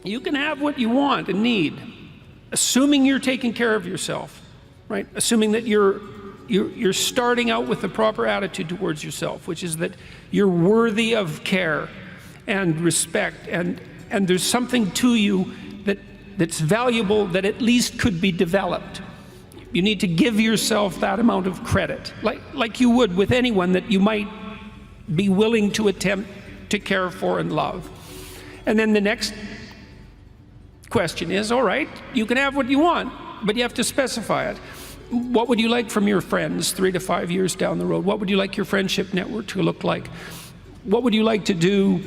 You can have what you want and need, assuming you're taking care of yourself, right? Assuming that you're starting out with the proper attitude towards yourself, which is that you're worthy of care and respect, and there's something to you that's valuable that at least could be developed. You need to give yourself that amount of credit, like you would with anyone that you might be willing to attempt to care for and love. And then the next question is, all right, you can have what you want, but you have to specify it. What would you like from your friends 3 to 5 years down the road? What would you like your friendship network to look like? What would you like to do?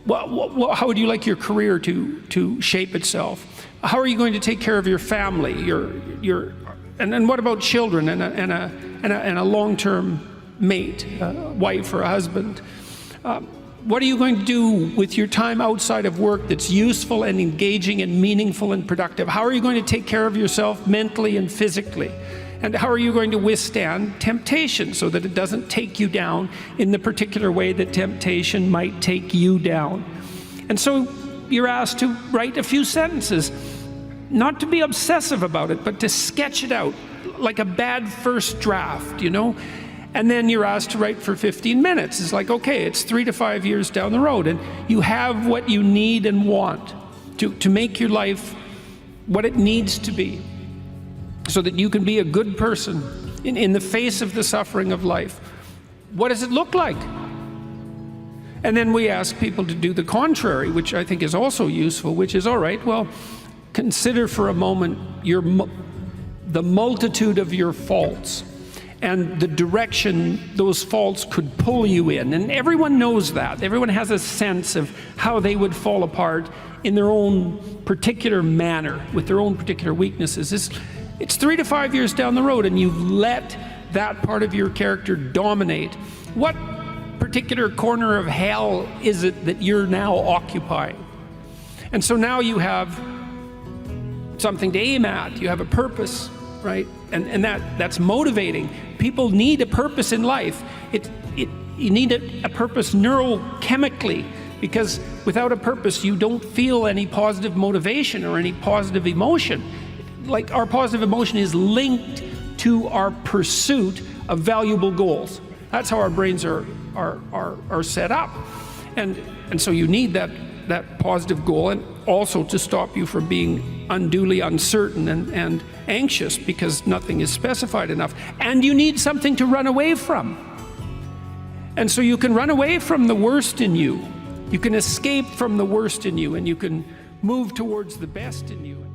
How would you like your career to shape itself? How are you going to take care of your family? And what about children and a long-term mate, a wife or a husband? What are you going to do with your time outside of work that's useful and engaging and meaningful and productive? How are you going to take care of yourself mentally and physically? And how are you going to withstand temptation so that it doesn't take you down in the particular way that temptation might take you down? And so you're asked to write a few sentences, not to be obsessive about it, but to sketch it out like a bad first draft, you know? And then you're asked to write for 15 minutes. It's like, okay, it's 3 to 5 years down the road, and you have what you need and want to make your life what it needs to be, so that you can be a good person in the face of the suffering of life. What does it look like? And then we ask people to do the contrary, which I think is also useful, which is, all right, well, consider for a moment the multitude of your faults and the direction those faults could pull you in. And everyone knows that. Everyone has a sense of how they would fall apart in their own particular manner, with their own particular weaknesses. It's 3 to 5 years down the road, and you've let that part of your character dominate. What particular corner of hell is it that you're now occupying? And so now you have something to aim at. You have a purpose, right? And that's motivating. People need a purpose in life. You need a purpose neurochemically, because without a purpose, you don't feel any positive motivation or any positive emotion. Like, our positive emotion is linked to our pursuit of valuable goals. That's how our brains are set up. And so you need that positive goal, and also to stop you from being unduly uncertain and anxious because nothing is specified enough. And you need something to run away from. And so you can run away from the worst in you. You can escape from the worst in you, and you can move towards the best in you.